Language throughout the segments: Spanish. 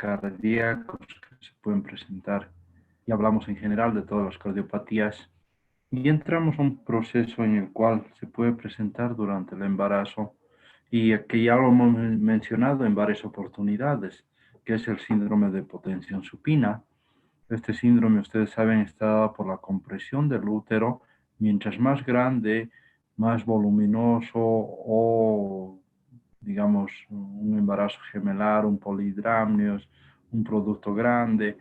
cardíacos que se pueden presentar, y hablamos en general de todas las cardiopatías, y entramos a un proceso en el cual se puede presentar durante el embarazo, y que ya lo hemos mencionado en varias oportunidades, que es el síndrome de hipotensión supina. Este síndrome, ustedes saben, está dado por la compresión del útero. Mientras más grande, más voluminoso o, digamos, un embarazo gemelar, un polidramnios, un producto grande,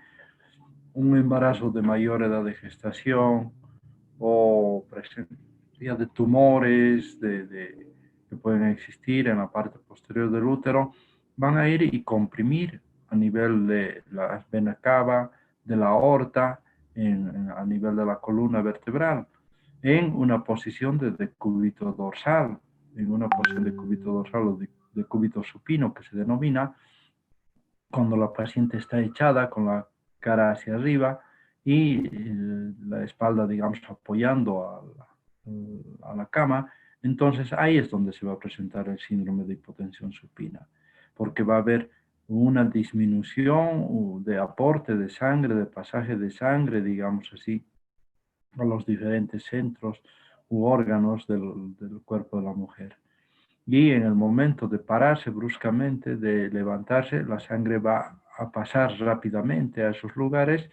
un embarazo de mayor edad de gestación o presencia de tumores que pueden existir en la parte posterior del útero, van a ir y comprimir a nivel de la vena cava, de la aorta, a nivel de la columna vertebral, en una posición de decúbito dorsal, en una posición de cúbito dorsal o de cúbito supino que se denomina, cuando la paciente está echada con la cara hacia arriba y la espalda, digamos, apoyando a la cama. Entonces ahí es donde se va a presentar el síndrome de hipotensión supina, porque va a haber una disminución de aporte de sangre, de pasaje de sangre, digamos así, a los diferentes centros u órganos del cuerpo de la mujer. Y en el momento de pararse bruscamente, de levantarse, la sangre va a pasar rápidamente a esos lugares,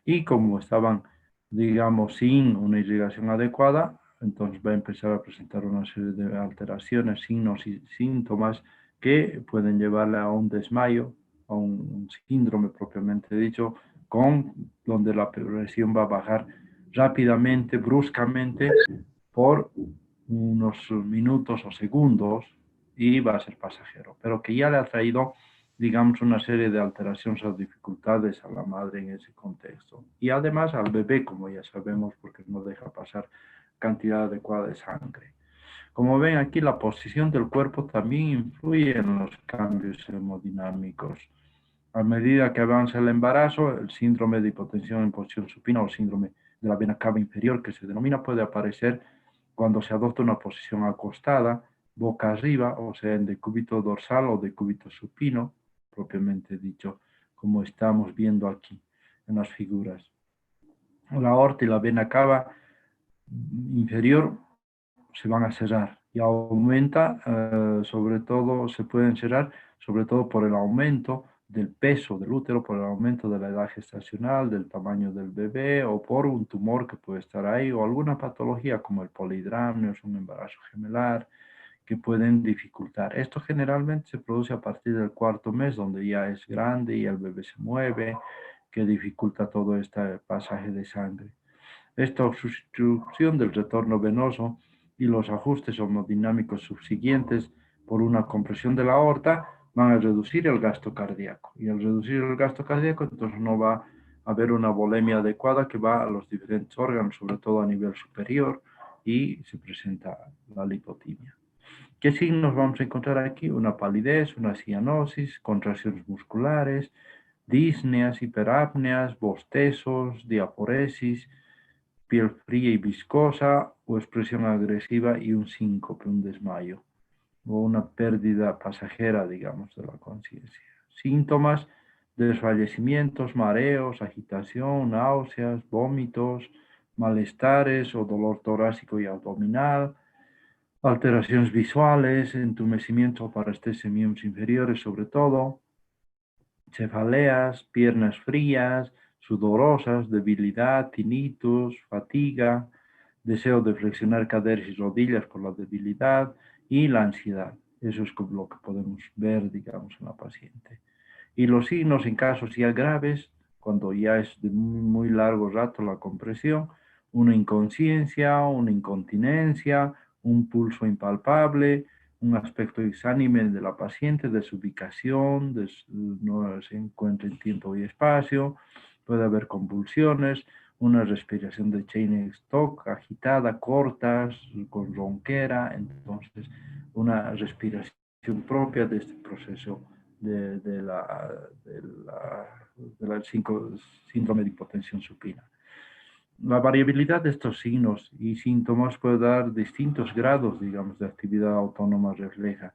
y como estaban, digamos, sin una irrigación adecuada, entonces va a empezar a presentar una serie de alteraciones, signos y síntomas que pueden llevarle a un desmayo, a un síndrome propiamente dicho, donde la presión va a bajar rápidamente, bruscamente, por unos minutos o segundos, y va a ser pasajero, pero que ya le ha traído, digamos, una serie de alteraciones o dificultades a la madre en ese contexto. Y además al bebé, como ya sabemos, porque no deja pasar cantidad adecuada de sangre. Como ven aquí, la posición del cuerpo también influye en los cambios hemodinámicos. A medida que avanza el embarazo, el síndrome de hipotensión en posición supina o síndrome de la vena cava inferior, que se denomina, puede aparecer cuando se adopta una posición acostada, boca arriba, o sea, en decúbito dorsal o decúbito supino, propiamente dicho, como estamos viendo aquí en las figuras. La aorta y la vena cava inferior se van a cerrar y aumenta, sobre todo, se pueden cerrar, sobre todo por el aumento del peso del útero, por el aumento de la edad gestacional, del tamaño del bebé, o por un tumor que puede estar ahí, o alguna patología como el polidramnio, un embarazo gemelar, que pueden dificultar. Esto generalmente se produce a partir del cuarto mes, donde ya es grande y el bebé se mueve, que dificulta todo este pasaje de sangre. Esta obstrucción del retorno venoso y los ajustes hemodinámicos subsiguientes por una compresión de la aorta van a reducir el gasto cardíaco. Y al reducir el gasto cardíaco, entonces no va a haber una volemia adecuada que va a los diferentes órganos, sobre todo a nivel superior, y se presenta la lipotimia. ¿Qué signos vamos a encontrar aquí? Una palidez, una cianosis, contracciones musculares, disneas, hiperapneas, bostezos, diaporesis, piel fría y viscosa, o expresión agresiva y un síncope, un desmayo, o una pérdida pasajera, digamos, de la conciencia. Síntomas: desfallecimientos, mareos, agitación, náuseas, vómitos, malestares o dolor torácico y abdominal, alteraciones visuales, entumecimiento o parestesia en miembros inferiores sobre todo, cefaleas, piernas frías, sudorosas, debilidad, tinnitus, fatiga, deseo de flexionar caderas y rodillas por la debilidad, y la ansiedad. Eso es lo que podemos ver, digamos, en la paciente. Y los signos en casos ya graves, cuando ya es de muy largo rato la compresión: una inconsciencia, una incontinencia, un pulso impalpable, un aspecto exánime de la paciente, desubicación, no se encuentra en tiempo y espacio, puede haber convulsiones, una respiración de Cheyne-Stokes agitada, cortas, con ronquera, entonces una respiración propia de este proceso del síndrome de hipotensión supina. La variabilidad de estos signos y síntomas puede dar distintos grados, digamos, de actividad autónoma refleja.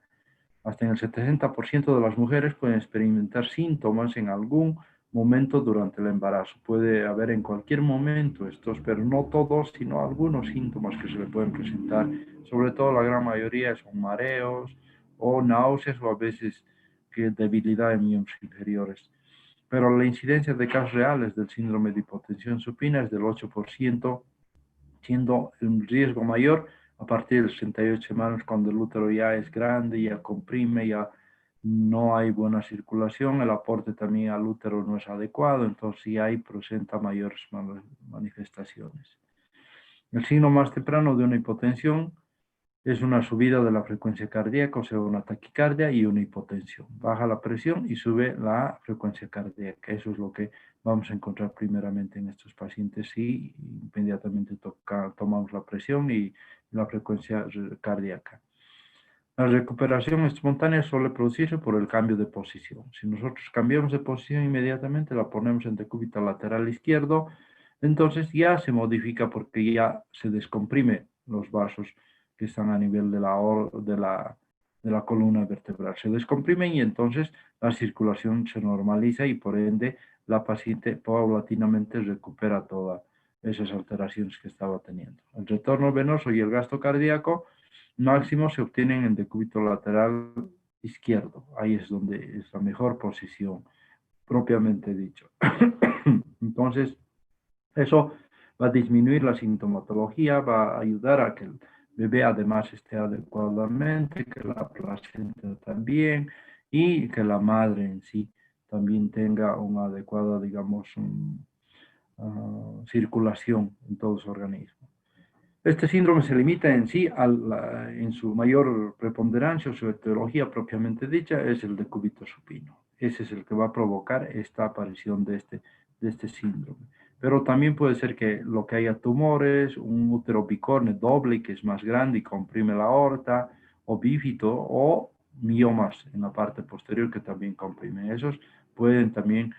Hasta en el 70% de las mujeres pueden experimentar síntomas en algún momento durante el embarazo. Puede haber en cualquier momento estos, pero no todos, sino algunos síntomas que se le pueden presentar. Sobre todo la gran mayoría son mareos o náuseas o a veces que debilidad en miembros inferiores. Pero la incidencia de casos reales del síndrome de hipotensión supina es del 8%, siendo el riesgo mayor a partir de 68 semanas, cuando el útero ya es grande, ya comprime, ya no hay buena circulación, el aporte también al útero no es adecuado, entonces sí presenta mayores manifestaciones. El signo más temprano de una hipotensión es una subida de la frecuencia cardíaca, o sea, una taquicardia y una hipotensión. Baja la presión y sube la frecuencia cardíaca. Eso es lo que vamos a encontrar primeramente en estos pacientes si inmediatamente tomamos la presión y la frecuencia cardíaca. La recuperación espontánea suele producirse por el cambio de posición. Si nosotros cambiamos de posición inmediatamente, la ponemos en decúbito lateral izquierdo, entonces ya se modifica porque ya se descomprime los vasos que están a nivel de la columna vertebral. Se descomprimen y entonces la circulación se normaliza y por ende la paciente paulatinamente recupera todas esas alteraciones que estaba teniendo. El retorno venoso y el gasto cardíaco máximo se obtienen en decúbito lateral izquierdo. Ahí es donde es la mejor posición, propiamente dicho. Entonces, eso va a disminuir la sintomatología, va a ayudar a que el bebé además esté adecuadamente, que la placenta también y que la madre en sí también tenga una adecuada, digamos, circulación en todo su organismo. Este síndrome se limita en sí, en su mayor preponderancia o su etiología propiamente dicha, es el decúbito supino. Ese es el que va a provocar esta aparición de este síndrome. Pero también puede ser que lo que haya tumores, un útero bicorne doble que es más grande y comprime la aorta, o bífido, o miomas en la parte posterior que también comprimen. Esos pueden también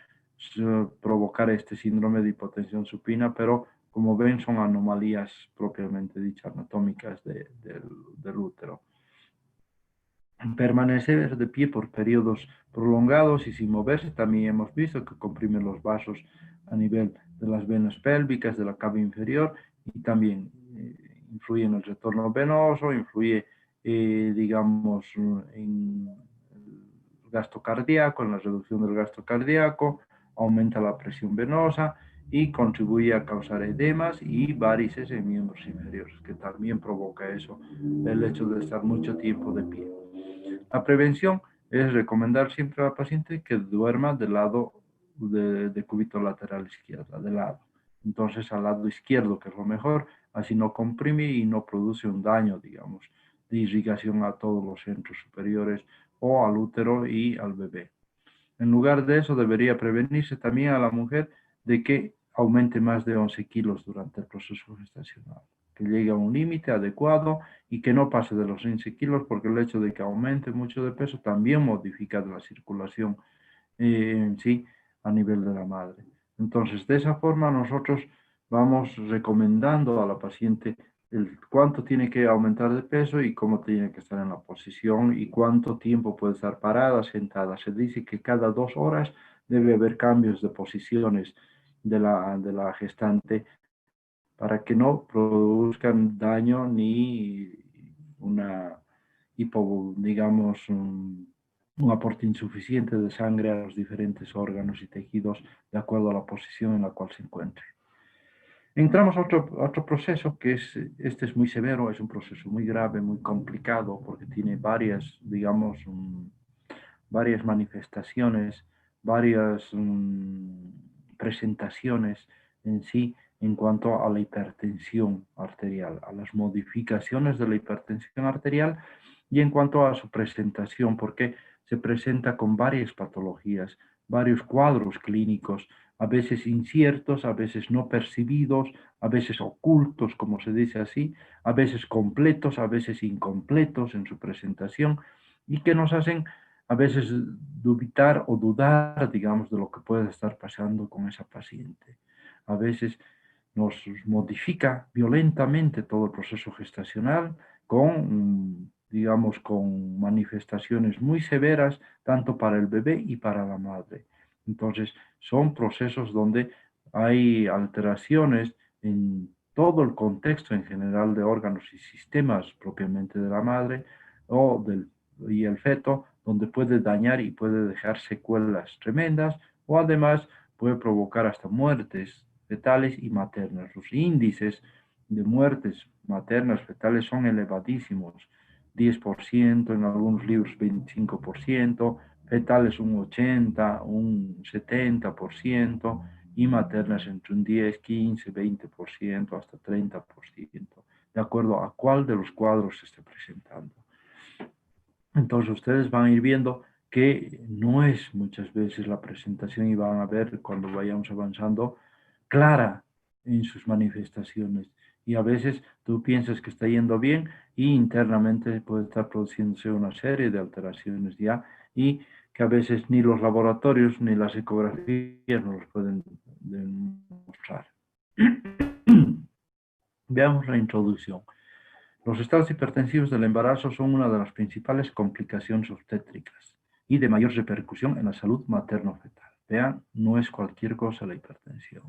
provocar este síndrome de hipotensión supina, pero como ven, son anomalías propiamente dichas, anatómicas del útero. Permanecer de pie por periodos prolongados y sin moverse, también hemos visto que comprime los vasos a nivel de las venas pélvicas, de la cava inferior, y también influye en el retorno venoso, influye, digamos, en el gasto cardíaco, en la reducción del gasto cardíaco, aumenta la presión venosa y contribuye a causar edemas y varices en miembros inferiores, que también provoca eso, el hecho de estar mucho tiempo de pie. La prevención es recomendar siempre al paciente que duerma del lado de cúbito lateral izquierda, de lado. Entonces al lado izquierdo, que es lo mejor, así no comprime y no produce un daño, digamos, de irrigación a todos los centros superiores o al útero y al bebé. En lugar de eso, debería prevenirse también a la mujer de que aumente más de 11 kilos durante el proceso gestacional, que llegue a un límite adecuado y que no pase de los 15 kilos, porque el hecho de que aumente mucho de peso también modifica la circulación en sí a nivel de la madre. Entonces, de esa forma nosotros vamos recomendando a la paciente el cuánto tiene que aumentar de peso y cómo tiene que estar en la posición y cuánto tiempo puede estar parada, sentada. Se dice que cada 2 horas debe haber cambios de posiciones de la gestante para que no produzcan daño ni una digamos, un aporte insuficiente de sangre a los diferentes órganos y tejidos de acuerdo a la posición en la cual se encuentre. Entramos a otro proceso que este es muy severo, es un proceso muy grave, muy complicado, porque tiene varias, digamos, varias manifestaciones, varias presentaciones en sí en cuanto a la hipertensión arterial, a las modificaciones de la hipertensión arterial y en cuanto a su presentación, porque se presenta con varias patologías, varios cuadros clínicos, a veces inciertos, a veces no percibidos, a veces ocultos, como se dice así, a veces completos, a veces incompletos en su presentación, y que nos hacen a veces dubitar o dudar, digamos, de lo que puede estar pasando con esa paciente. A veces nos modifica violentamente todo el proceso gestacional con digamos, con manifestaciones muy severas, tanto para el bebé y para la madre. Entonces, son procesos donde hay alteraciones en todo el contexto en general de órganos y sistemas propiamente de la madre y el feto, donde puede dañar y puede dejar secuelas tremendas o además puede provocar hasta muertes fetales y maternas. Los índices de muertes maternas fetales son elevadísimos, 10%, en algunos libros 25%, fetales un 80%, un 70%, y maternas entre un 10, 15, 20%, hasta 30%, de acuerdo a cuál de los cuadros se esté presentando. Entonces ustedes van a ir viendo que no es muchas veces la presentación y van a ver cuando vayamos avanzando clara en sus manifestaciones. Y a veces tú piensas que está yendo bien y internamente puede estar produciéndose una serie de alteraciones ya y que a veces ni los laboratorios ni las ecografías nos los pueden demostrar. Veamos la introducción. Los estados hipertensivos del embarazo son una de las principales complicaciones obstétricas y de mayor repercusión en la salud materno-fetal. Vean, no es cualquier cosa la hipertensión.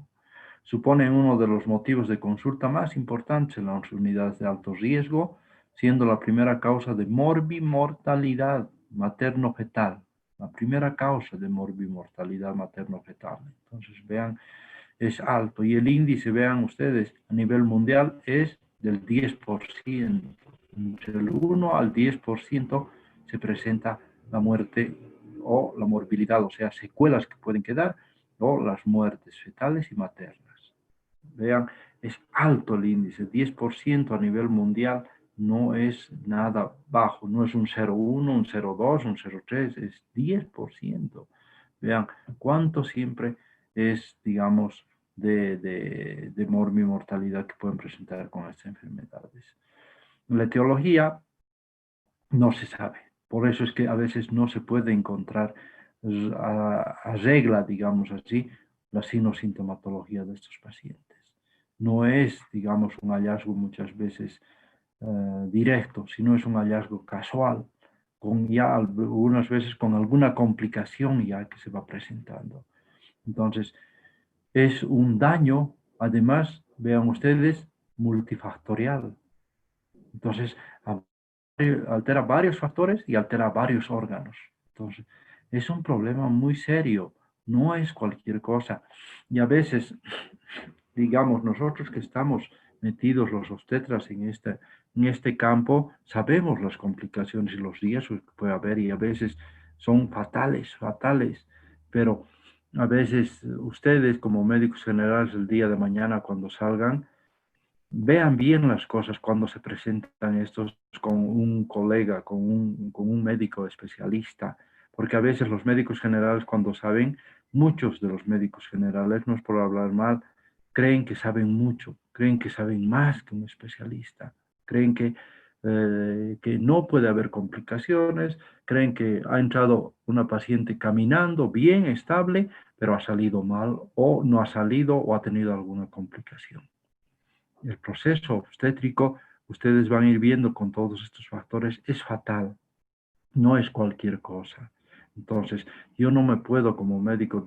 Suponen uno de los motivos de consulta más importantes en las unidades de alto riesgo, siendo la primera causa de morbimortalidad materno-fetal. La primera causa de morbimortalidad materno-fetal. Entonces, vean, es alto. Y el índice, vean ustedes, a nivel mundial es del 10%. Entre el 1 al 10% se presenta la muerte o la morbilidad, o sea, secuelas que pueden quedar, o las muertes fetales y maternas. Vean, es alto el índice, 10% a nivel mundial no es nada bajo, no es un 0,1, un 0,2, un 0,3, es 10%. Vean, cuánto siempre es, digamos, de mortalidad que pueden presentar con estas enfermedades. La etiología no se sabe. Por eso es que a veces no se puede encontrar a regla, digamos así, la sinosintomatología de estos pacientes. No es, digamos, un hallazgo muchas veces directo, sino es un hallazgo casual, con ya algunas veces con alguna complicación ya que se va presentando. Entonces, es un daño, además, vean ustedes, multifactorial. Entonces, altera varios factores y altera varios órganos. Entonces, es un problema muy serio, no es cualquier cosa. Y a veces, digamos, nosotros que estamos metidos los obstetras en este campo, sabemos las complicaciones y los riesgos que puede haber y a veces son fatales, fatales, pero a veces ustedes como médicos generales el día de mañana cuando salgan, vean bien las cosas cuando se presentan estos con un colega, con un médico especialista, porque a veces los médicos generales cuando saben, muchos de los médicos generales, no es por hablar mal, creen que saben mucho, creen que saben más que un especialista, creen que no puede haber complicaciones, creen que ha entrado una paciente caminando bien, estable, pero ha salido mal o no ha salido o ha tenido alguna complicación. El proceso obstétrico, ustedes van a ir viendo con todos estos factores, es fatal, no es cualquier cosa. Entonces, yo no me puedo como médico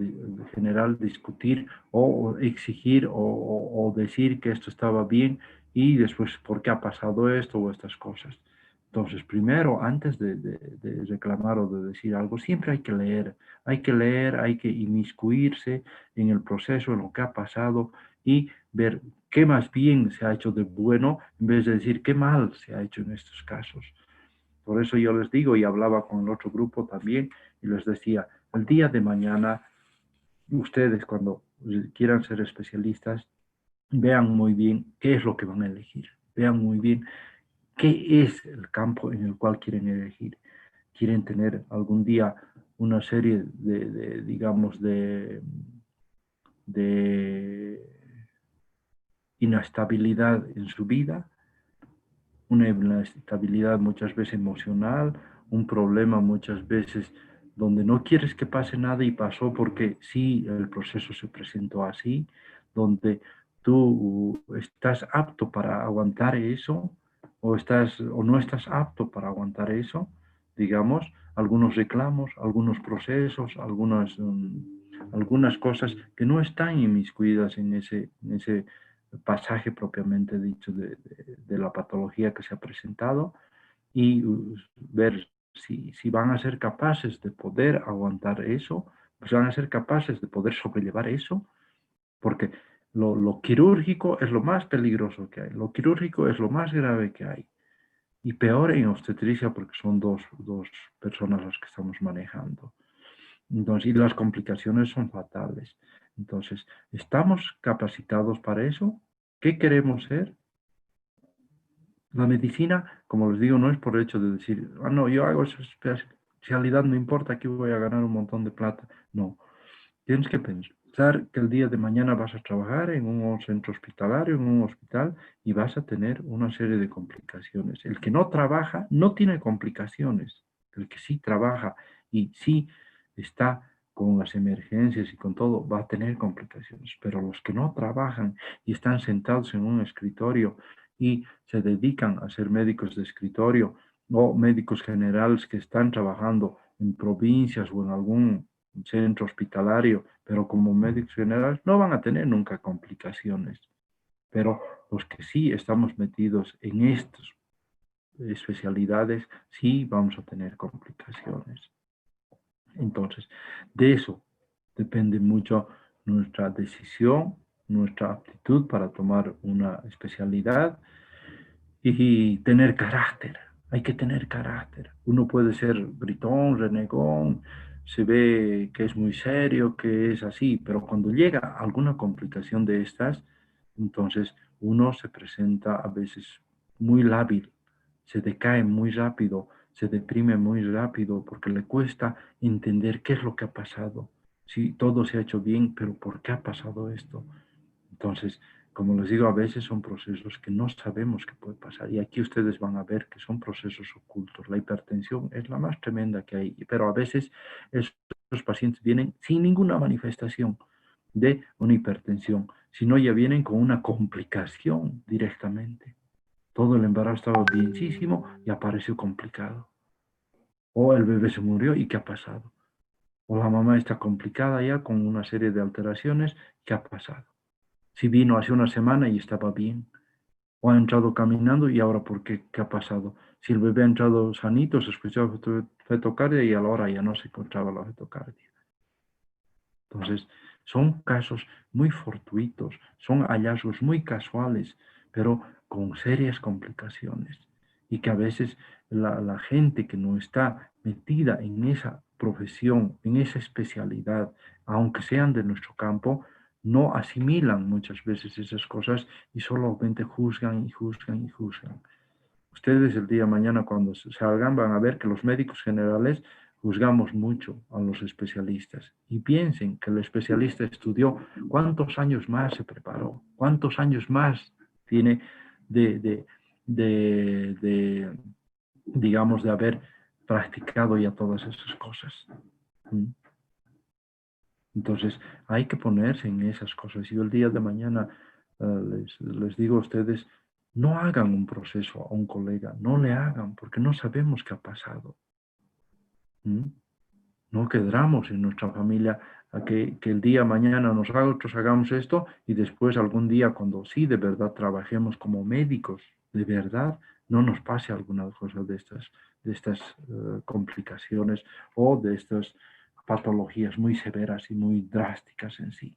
general discutir o exigir o decir que esto estaba bien y después por qué ha pasado esto o estas cosas. Entonces, primero, antes de reclamar o de decir algo, siempre hay que leer, hay que inmiscuirse en el proceso, en lo que ha pasado y ver qué más bien se ha hecho de bueno en vez de decir qué mal se ha hecho en estos casos. Por eso yo les digo, y hablaba con el otro grupo también, y les decía, el día de mañana, ustedes cuando quieran ser especialistas, vean muy bien qué es lo que van a elegir, vean muy bien qué es el campo en el cual quieren elegir. Quieren tener algún día una serie digamos, de inestabilidad en su vida, una inestabilidad muchas veces emocional, un problema muchas veces donde no quieres que pase nada y pasó porque sí, el proceso se presentó así, donde tú estás apto para aguantar eso, o no estás apto para aguantar eso, digamos, algunos reclamos, algunos procesos, algunas cosas que no están inmiscuidas en ese pasaje propiamente dicho de la patología que se ha presentado y ver si van a ser capaces de poder aguantar eso, pues van a ser capaces de poder sobrellevar eso, porque lo quirúrgico es lo más peligroso que hay, lo quirúrgico es lo más grave que hay. Y peor en obstetricia porque son dos personas las que estamos manejando. Entonces, y las complicaciones son fatales. Entonces, ¿estamos capacitados para eso? ¿Qué queremos ser? La medicina, como les digo, no es por el hecho de decir, ah, no, yo hago esa especialidad, no importa, aquí voy a ganar un montón de plata. No, tienes que pensar que el día de mañana vas a trabajar en un centro hospitalario, en un hospital, y vas a tener una serie de complicaciones. El que no trabaja no tiene complicaciones. El que sí trabaja y sí está con las emergencias y con todo, va a tener complicaciones. Pero los que no trabajan y están sentados en un escritorio y se dedican a ser médicos de escritorio o médicos generales que están trabajando en provincias o en algún centro hospitalario, pero como médicos generales no van a tener nunca complicaciones. Pero los que sí estamos metidos en estas especialidades, sí vamos a tener complicaciones. Entonces, de eso depende mucho nuestra decisión, nuestra aptitud para tomar una especialidad y tener carácter. Hay que tener carácter. Uno puede ser gritón, renegón, se ve que es muy serio, que es así, pero cuando llega alguna complicación de estas, entonces uno se presenta a veces muy lábil, se decae muy rápido, se deprime muy rápido porque le cuesta entender qué es lo que ha pasado. Si todo se ha hecho bien, pero ¿por qué ha pasado esto? Entonces, como les digo, a veces son procesos que no sabemos qué puede pasar. Y aquí ustedes van a ver que son procesos ocultos. La hipertensión es la más tremenda que hay, pero a veces esos pacientes vienen sin ninguna manifestación de una hipertensión, sino ya vienen con una complicación directamente. Todo el embarazo estaba bienísimo y apareció complicado. O el bebé se murió y ¿qué ha pasado? O la mamá está complicada ya con una serie de alteraciones, ¿qué ha pasado? Si vino hace una semana y estaba bien, o ha entrado caminando y ahora ¿por qué? ¿Qué ha pasado? Si el bebé ha entrado sanito, se escuchaba fetocardia y a la hora ya no se encontraba la fetocardia. Entonces, son casos muy fortuitos, son hallazgos muy casuales, pero con serias complicaciones. Y que a veces la gente que no está metida en esa profesión, en esa especialidad, aunque sean de nuestro campo, no asimilan muchas veces esas cosas y solamente juzgan y juzgan y juzgan. Ustedes el día de mañana cuando salgan van a ver que los médicos generales juzgamos mucho a los especialistas y piensen que el especialista estudió cuántos años más se preparó, cuántos años más tiene de, de, de digamos, de haber practicado ya todas esas cosas. ¿Mm? Entonces hay que ponerse en esas cosas. Y el día de mañana les digo a ustedes, no hagan un proceso a un colega, no le hagan, porque no sabemos qué ha pasado. ¿Mm? No quedamos en nuestra familia a que el día de mañana nosotros hagamos esto y después algún día cuando sí de verdad trabajemos como médicos, de verdad, no nos pase alguna cosa de estas complicaciones o de estas patologías muy severas y muy drásticas en sí.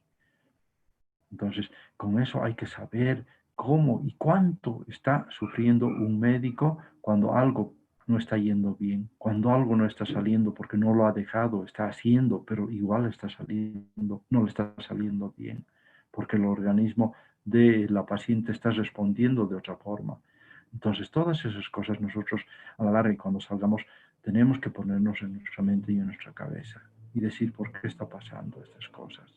Entonces, con eso hay que saber cómo y cuánto está sufriendo un médico cuando algo no está yendo bien, cuando algo no está saliendo porque no lo ha dejado, está haciendo, pero igual está saliendo, no le está saliendo bien, porque el organismo de la paciente está respondiendo de otra forma. Entonces, todas esas cosas nosotros a la larga y cuando salgamos tenemos que ponernos en nuestra mente y en nuestra cabeza y decir por qué está pasando estas cosas.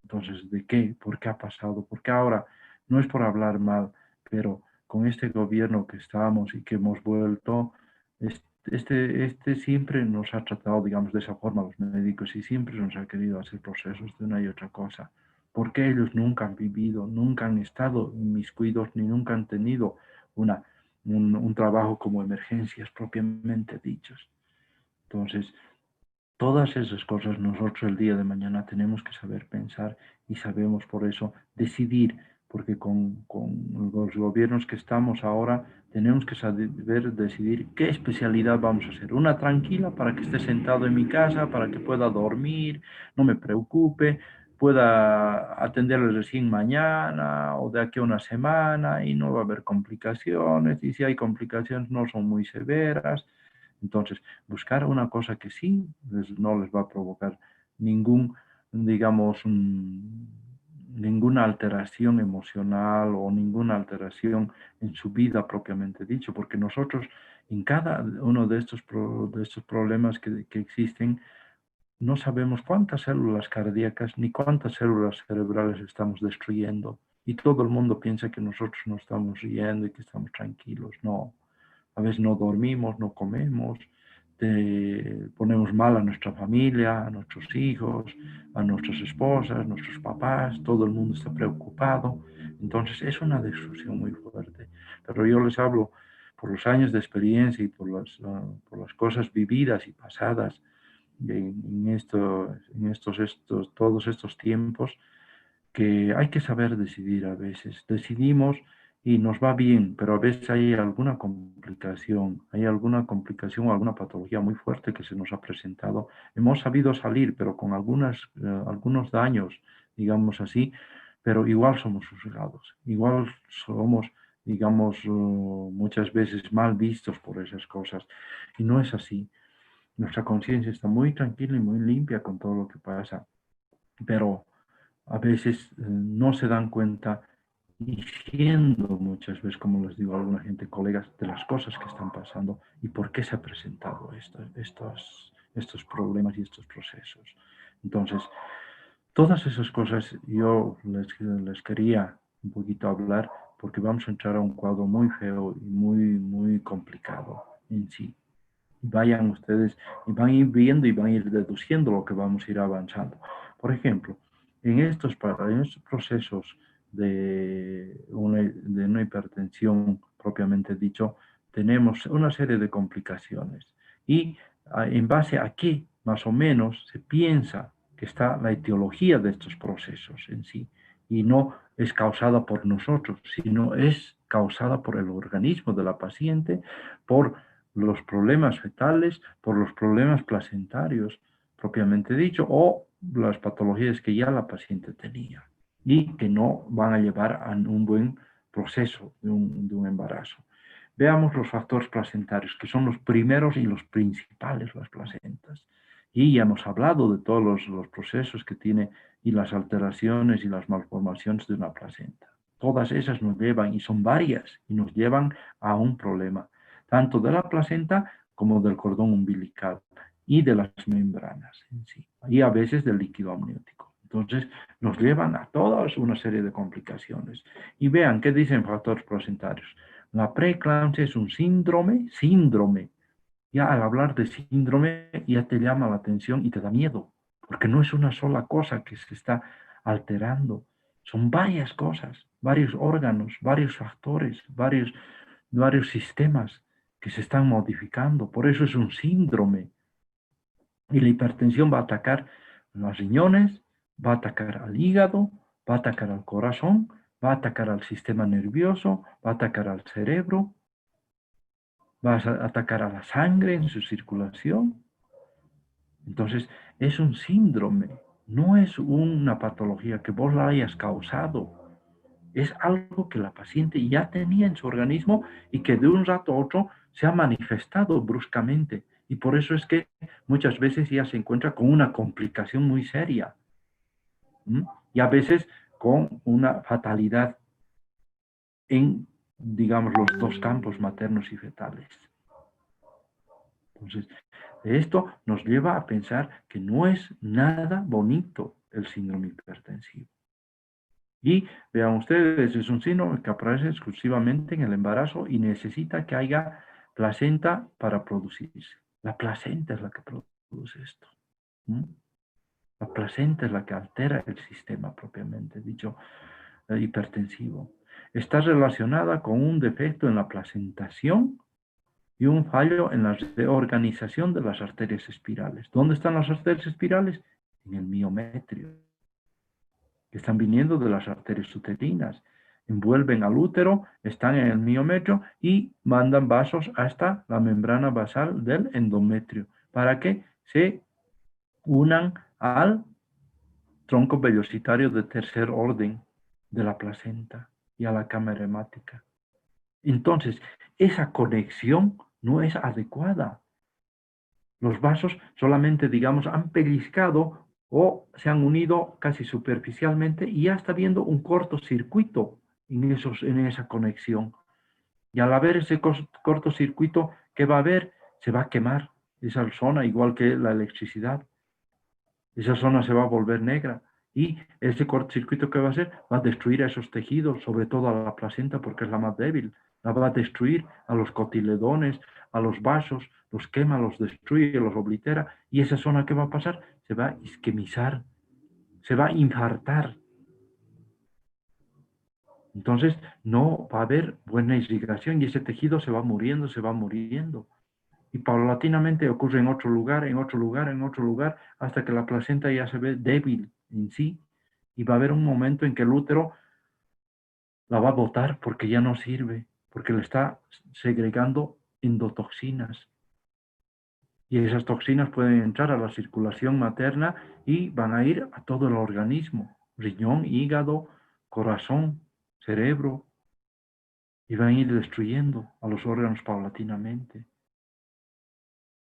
Entonces, ¿de qué? ¿Por qué ha pasado? Porque ahora no es por hablar mal, pero con este gobierno que estamos y que hemos vuelto, este siempre nos ha tratado, digamos, de esa forma a los médicos y siempre nos ha querido hacer procesos de una y otra cosa. Porque ellos nunca han vivido, nunca han estado inmiscuidos ni nunca han tenido una un trabajo como emergencias propiamente dichos. Entonces, todas esas cosas nosotros el día de mañana tenemos que saber pensar y sabemos por eso decidir, porque con los gobiernos que estamos ahora tenemos que saber decidir qué especialidad vamos a hacer. Una tranquila para que esté sentado en mi casa, para que pueda dormir, no me preocupe, pueda atenderle recién mañana o de aquí a una semana y no va a haber complicaciones, y si hay complicaciones no son muy severas. Entonces, buscar una cosa que sí no les va a provocar ningún, digamos, ninguna alteración emocional o ninguna alteración en su vida propiamente dicho, porque nosotros en cada uno de de estos problemas que existen, no sabemos cuántas células cardíacas ni cuántas células cerebrales estamos destruyendo. Y todo el mundo piensa que nosotros no estamos riendo y que estamos tranquilos. No, a veces no dormimos, no comemos, ponemos mal a nuestra familia, a nuestros hijos, a nuestras esposas, a nuestros papás, todo el mundo está preocupado. Entonces es una destrucción muy fuerte. Pero yo les hablo por los años de experiencia y por las cosas vividas y pasadas todos estos tiempos, que hay que saber decidir a veces. Decidimos y nos va bien, pero a veces hay alguna complicación o alguna patología muy fuerte que se nos ha presentado. Hemos sabido salir, pero con algunos daños, digamos así, pero igual somos juzgados, igual somos, digamos, muchas veces mal vistos por esas cosas. Y no es así. Nuestra conciencia está muy tranquila y muy limpia con todo lo que pasa, pero a veces no se dan cuenta y siendo muchas veces, como les digo a alguna gente, colegas, de las cosas que están pasando y por qué se ha presentado estos problemas y estos procesos. Entonces, todas esas cosas yo les quería un poquito hablar porque vamos a entrar a un cuadro muy feo y muy complicado en sí. Vayan ustedes y van a ir viendo y van a ir deduciendo lo que vamos a ir avanzando. Por ejemplo, en estos procesos de una hipertensión propiamente dicho, tenemos una serie de complicaciones. Y en base a qué más o menos se piensa que está la etiología de estos procesos en sí. Y no es causada por nosotros, sino es causada por el organismo de la paciente, por los problemas fetales, por los problemas placentarios, propiamente dicho, o las patologías que ya la paciente tenía y que no van a llevar a un buen proceso de un embarazo. Veamos los factores placentarios, que son los primeros y los principales, las placentas. Y ya hemos hablado de todos los procesos que tiene y las alteraciones y las malformaciones de una placenta. Todas esas nos llevan, y son varias, y nos llevan a un problema tanto de la placenta como del cordón umbilical y de las membranas en sí, y a veces del líquido amniótico. Entonces, nos llevan a toda una serie de complicaciones. Y vean qué dicen factores placentarios. La preeclampsia es un síndrome. Ya al hablar de síndrome ya te llama la atención y te da miedo, porque no es una sola cosa que se está alterando, son varias cosas, varios órganos, varios factores, varios sistemas que se están modificando. Por eso es un síndrome. Y la hipertensión va a atacar los riñones, va a atacar al hígado, va a atacar al corazón, va a atacar al sistema nervioso, va a atacar al cerebro, va a atacar a la sangre en su circulación. Entonces, es un síndrome, no es una patología que vos la hayas causado. Es algo que la paciente ya tenía en su organismo y que de un rato a otro se ha manifestado bruscamente. Y por eso es que muchas veces ya se encuentra con una complicación muy seria. ¿M? Y a veces con una fatalidad en, digamos, los dos campos maternos y fetales. Entonces, esto nos lleva a pensar que no es nada bonito el síndrome hipertensivo. Y vean ustedes, es un síndrome que aparece exclusivamente en el embarazo y necesita que haya placenta para producirse. La placenta es la que produce esto. ¿Mm? La placenta es la que altera el sistema propiamente dicho hipertensivo. está relacionada con un defecto en la placentación y un fallo en la reorganización de las arterias espirales. ¿Dónde están las arterias espirales? En el miometrio, que están viniendo de las arterias uterinas. Envuelven al útero, están en el miometrio y mandan vasos hasta la membrana basal del endometrio para que se unan al tronco vellositario de tercer orden de la placenta y a la cámara hemática. Entonces, esa conexión no es adecuada. Los vasos solamente, digamos, han pellizcado o se han unido casi superficialmente y ya está viendo un cortocircuito en esa conexión. Y al haber ese cortocircuito, ¿qué va a haber? Se va a quemar esa zona, igual que la electricidad. Esa zona se va a volver negra. Y ese cortocircuito que va a hacer va a destruir a esos tejidos, sobre todo a la placenta, porque es la más débil. La va a destruir a los cotiledones, a los vasos, los quema, los destruye, los oblitera. Y esa zona, ¿qué va a pasar? Se va a isquemizar, se va a infartar. Entonces, no va a haber buena irrigación y ese tejido se va muriendo, se va muriendo. Y paulatinamente ocurre en otro lugar, en otro lugar, en otro lugar, hasta que la placenta ya se ve débil en sí. Y va a haber un momento en que el útero la va a botar porque ya no sirve, porque le está segregando endotoxinas. Y esas toxinas pueden entrar a la circulación materna y van a ir a todo el organismo, riñón, hígado, corazón, cerebro, y van a ir destruyendo a los órganos paulatinamente.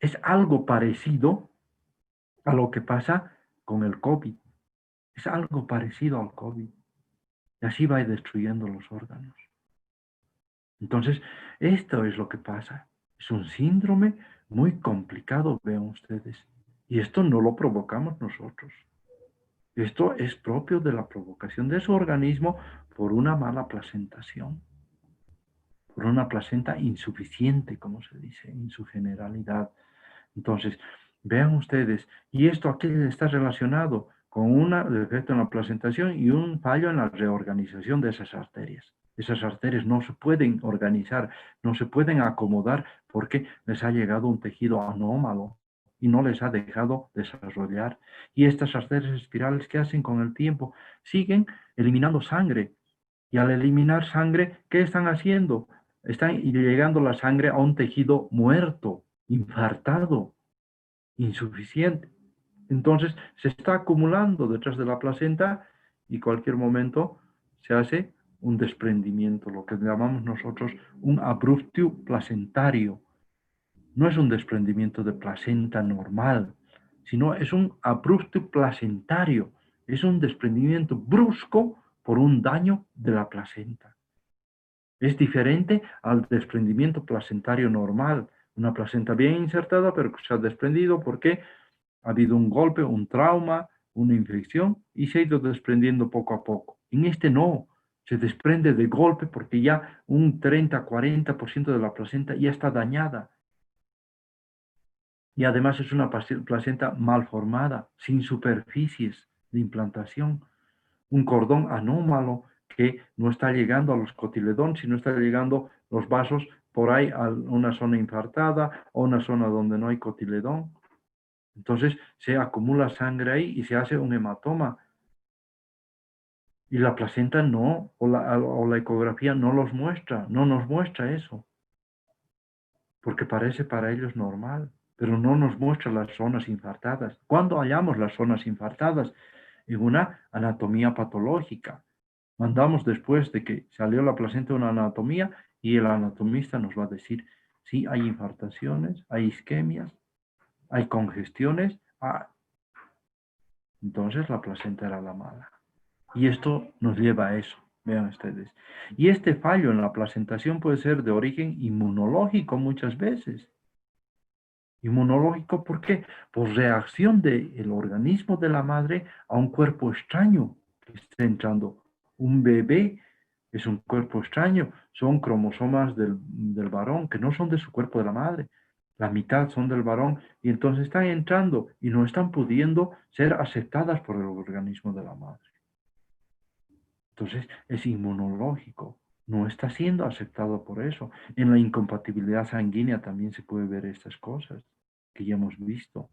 Es algo parecido a lo que pasa con el COVID. Es algo parecido al COVID. Y así va a ir destruyendo los órganos. Entonces, esto es lo que pasa. Es un síndrome muy complicado, vean ustedes. Y esto no lo provocamos nosotros. Esto es propio de la provocación de su organismo por una mala placentación, por una placenta insuficiente, como se dice en su generalidad. Entonces, vean ustedes, y esto aquí está relacionado con un defecto en la placentación y un fallo en la reorganización de esas arterias. Esas arterias no se pueden organizar, no se pueden acomodar porque les ha llegado un tejido anómalo y no les ha dejado desarrollar. Y estas arterias espirales, ¿qué hacen con el tiempo? Siguen eliminando sangre. Y al eliminar sangre, ¿qué están haciendo? Están llegando la sangre a un tejido muerto, infartado, insuficiente. Entonces se está acumulando detrás de la placenta y cualquier momento se hace un desprendimiento, lo que llamamos nosotros un abruptio placentario. No es un desprendimiento de placenta normal, sino es un abruptio placentario. Es un desprendimiento brusco por un daño de la placenta. Es diferente al desprendimiento placentario normal. Una placenta bien insertada, pero que se ha desprendido porque ha habido un golpe, un trauma, una infección y se ha ido desprendiendo poco a poco. En este no, se desprende de golpe porque ya un 30-40% de la placenta ya está dañada. Y además es una placenta mal formada, sin superficies de implantación, un cordón anómalo que no está llegando a los cotiledones, sino está llegando los vasos por ahí a una zona infartada o una zona donde no hay cotiledón. Entonces se acumula sangre ahí y se hace un hematoma. Y la placenta no, o la ecografía no los muestra, no nos muestra eso, porque parece para ellos normal, pero no nos muestra las zonas infartadas. ¿Cuándo hallamos las zonas infartadas? En una anatomía patológica. Mandamos después de que salió la placenta una anatomía y el anatomista nos va a decir si hay infartaciones, hay isquemias, hay congestiones. Entonces la placenta era la mala. Y esto nos lleva a eso, vean ustedes. Y este fallo en la placentación puede ser de origen inmunológico muchas veces. Inmunológico, ¿por qué? Por reacción del organismo de la madre a un cuerpo extraño que está entrando. Un bebé es un cuerpo extraño, son cromosomas del varón que no son de su cuerpo de la madre. La mitad son del varón y entonces están entrando y no están pudiendo ser aceptadas por el organismo de la madre. Entonces es inmunológico. no está siendo aceptado por eso. En la incompatibilidad sanguínea también se puede ver estas cosas que ya hemos visto.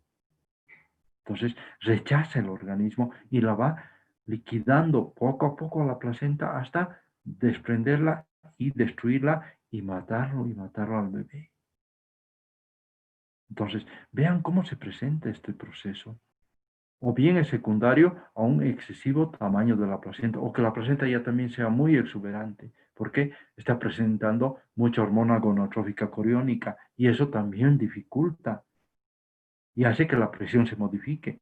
Entonces rechaza el organismo y la va liquidando poco a poco a la placenta hasta desprenderla y destruirla y matarlo al bebé. Entonces, vean cómo se presenta este proceso. O bien es secundario a un excesivo tamaño de la placenta, o que la placenta ya también sea muy exuberante, porque está presentando mucha hormona gonotrófica coriónica, y eso también dificulta y hace que la presión se modifique.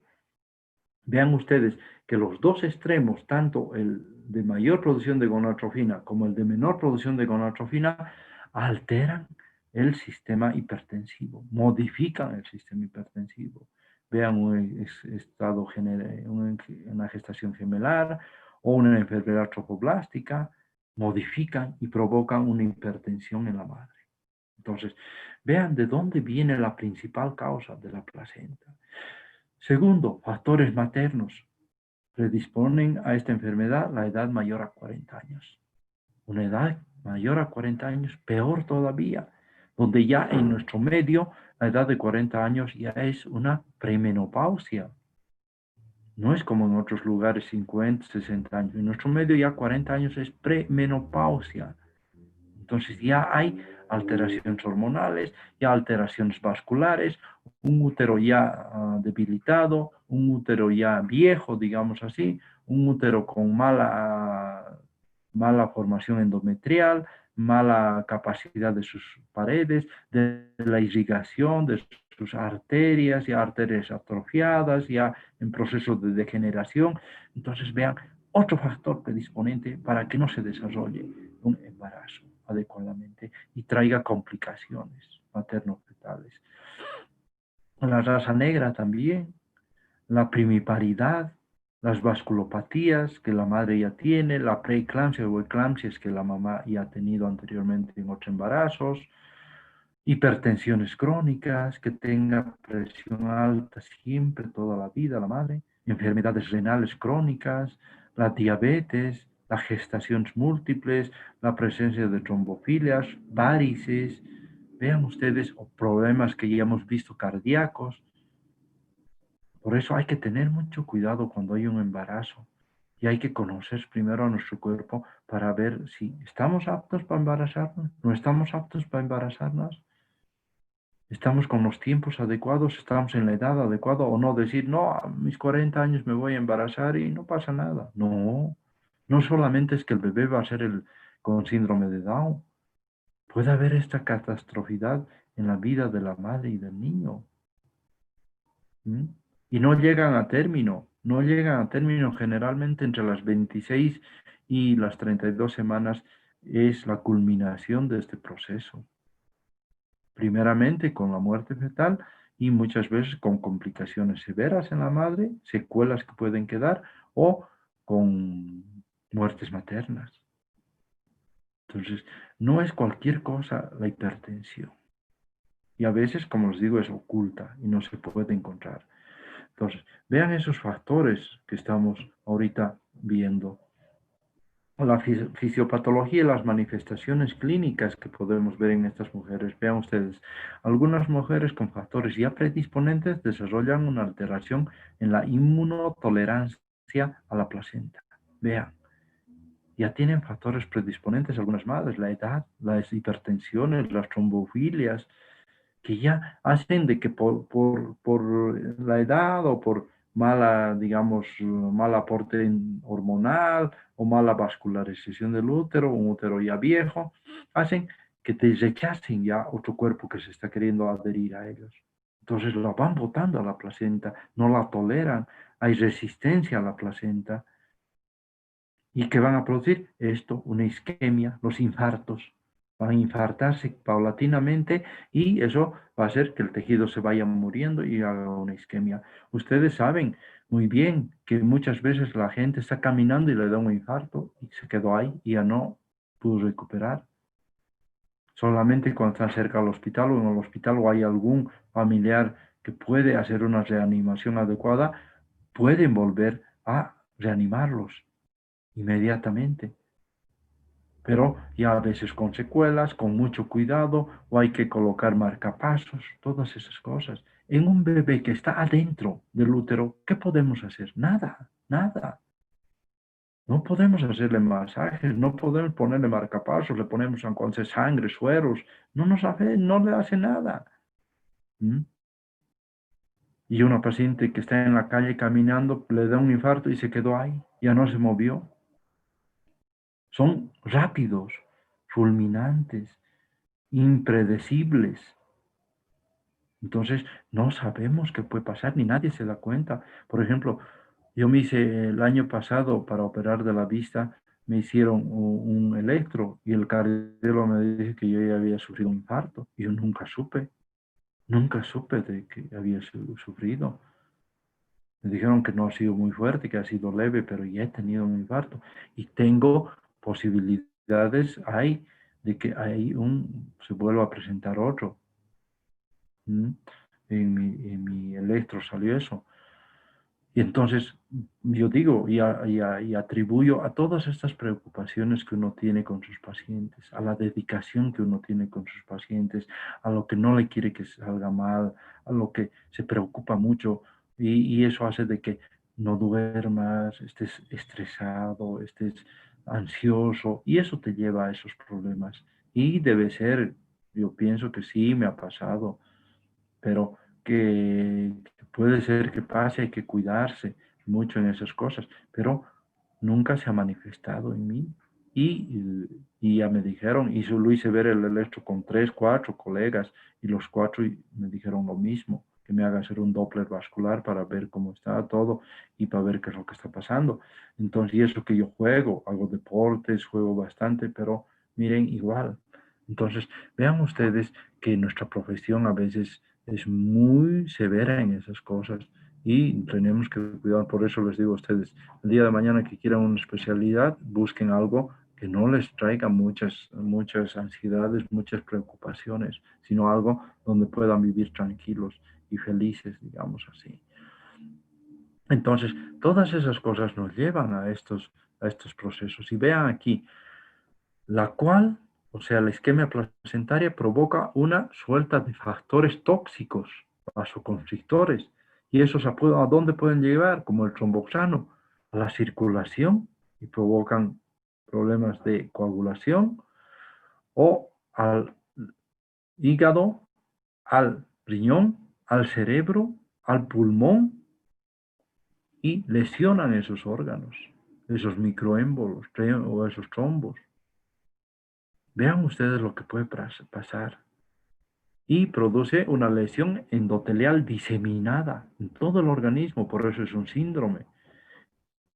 Vean ustedes que los dos extremos, tanto el de mayor producción de gonadotrofina como el de menor producción de gonadotrofina, alteran el sistema hipertensivo, modifican el sistema hipertensivo. Vean un estado, una gestación gemelar o una enfermedad trofoblástica, modifican y provocan una hipertensión en la madre. Entonces, vean de dónde viene la principal causa de la placenta. Segundo, factores maternos predisponen a esta enfermedad la edad mayor a 40 años. Una edad mayor a 40 años, peor todavía, donde ya en nuestro medio la edad de 40 años ya es una premenopausia. No es como en otros lugares 50, 60 años. En nuestro medio ya 40 años es premenopausia. Entonces ya hay alteraciones hormonales, ya alteraciones vasculares, un útero ya debilitado, un útero ya viejo, digamos así, un útero con mala formación endometrial, mala capacidad de sus paredes, de la irrigación, de sus arterias, ya arterias atrofiadas, ya en proceso de degeneración. Entonces vean, otro factor predisponente para que no se desarrolle un embarazo adecuadamente y traiga complicaciones materno-fetales. La raza negra también, la primiparidad, las vasculopatías que la madre ya tiene, la preeclampsia o eclampsias que la mamá ya ha tenido anteriormente en otros embarazos, hipertensiones crónicas, que tenga presión alta siempre, toda la vida la madre, enfermedades renales crónicas, la diabetes, las gestaciones múltiples, la presencia de trombofilias, varices, vean ustedes, o problemas que ya hemos visto cardíacos. Por eso hay que tener mucho cuidado cuando hay un embarazo y hay que conocer primero a nuestro cuerpo para ver si estamos aptos para embarazarnos, no estamos aptos para embarazarnos. Estamos con los tiempos adecuados, estamos en la edad adecuada o no decir, no, a mis 40 años me voy a embarazar y no pasa nada. No, no solamente es que el bebé va a ser con síndrome de Down, puede haber esta catastroficidad en la vida de la madre y del niño. ¿Mm? Y no llegan a término, no llegan a término generalmente entre las 26 y las 32 semanas es la culminación de este proceso. Primeramente con la muerte fetal y muchas veces con complicaciones severas en la madre, secuelas que pueden quedar o con muertes maternas. Entonces, no es cualquier cosa la hipertensión. Y a veces, como les digo, es oculta y no se puede encontrar. Entonces, vean esos factores que estamos ahorita viendo. La fisiopatología y las manifestaciones clínicas que podemos ver en estas mujeres. Vean ustedes, algunas mujeres con factores ya predisponentes desarrollan una alteración en la inmunotolerancia a la placenta. Vean, ya tienen factores predisponentes algunas madres, la edad, las hipertensiones, las trombofilias, que ya hacen de que por la edad o por mala, digamos, mal aporte hormonal o mala vascularización del útero, un útero ya viejo, hacen que te rechacen ya otro cuerpo que se está queriendo adherir a ellos. Entonces la van botando a la placenta, no la toleran, hay resistencia a la placenta. ¿Y qué van a producir? Esto, una isquemia, los infartos. Van a infartarse paulatinamente y eso va a hacer que el tejido se vaya muriendo y haga una isquemia. Ustedes saben muy bien que muchas veces la gente está caminando y le da un infarto y se quedó ahí y ya no pudo recuperar. Solamente cuando están cerca del hospital o en el hospital o hay algún familiar que puede hacer una reanimación adecuada, pueden volver a reanimarlos inmediatamente. pero ya a veces con secuelas, con mucho cuidado, o hay que colocar marcapasos, todas esas cosas. En un bebé que está adentro del útero, ¿qué podemos hacer? Nada, nada. No podemos hacerle masajes, no podemos ponerle marcapasos, le ponemos entonces sangre, sueros, no nos hace, no le hace nada. ¿Mm? Y una paciente que está en la calle caminando le da un infarto y se quedó ahí, ya no se movió. Son rápidos, fulminantes, impredecibles. Entonces, no sabemos qué puede pasar, ni nadie se da cuenta. Por ejemplo, yo me hice el año pasado para operar de la vista, me hicieron un electro y el cardiólogo me dijo que yo ya había sufrido un infarto. Y yo nunca supe de que había sufrido. Me dijeron que no ha sido muy fuerte, que ha sido leve, pero ya he tenido un infarto. Y tengo posibilidades, hay, de que se vuelva a presentar otro. ¿Mm? En mi electro salió eso. Y entonces yo digo y atribuyo a todas estas preocupaciones que uno tiene con sus pacientes, a la dedicación que uno tiene con sus pacientes, a lo que no le quiere que salga mal, a lo que se preocupa mucho y eso hace de que no duermas, estés estresado, estés ansioso y eso te lleva a esos problemas. Y debe ser, yo pienso que sí, me ha pasado pero que puede ser que pase, hay que cuidarse mucho en esas cosas, pero nunca se ha manifestado en mí. Y ya me dijeron, y lo hice ver el electro con 3, 4 colegas, y los 4 me dijeron lo mismo, que me haga hacer un Doppler vascular para ver cómo está todo y para ver qué es lo que está pasando. Entonces, y eso que yo juego, hago deportes, juego bastante, pero miren, igual. Entonces, vean ustedes que nuestra profesión a veces es muy severa en esas cosas y tenemos que cuidar. Por eso les digo a ustedes, el día de mañana que quieran una especialidad, busquen algo que no les traiga muchas ansiedades, muchas preocupaciones, sino algo donde puedan vivir tranquilos y felices, digamos así. Entonces, todas esas cosas nos llevan a estos procesos. Y vean aquí, la cual, o sea, la isquemia placentaria provoca una suelta de factores tóxicos, vasoconstrictores, y esos ¿a dónde pueden llevar? Como el tromboxano, a la circulación y provocan problemas de coagulación o al hígado, al riñón, al cerebro, al pulmón y lesionan esos órganos, esos microémbolos o esos trombos. Vean ustedes lo que puede pasar. Y produce una lesión endotelial diseminada en todo el organismo, por eso es un síndrome.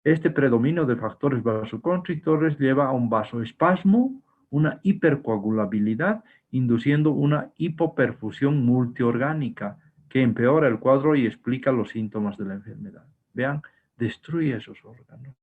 Este predominio de factores vasoconstrictores lleva a un vasoespasmo, una hipercoagulabilidad, induciendo una hipoperfusión multiorgánica que empeora el cuadro y explica los síntomas de la enfermedad. Vean, destruye esos órganos.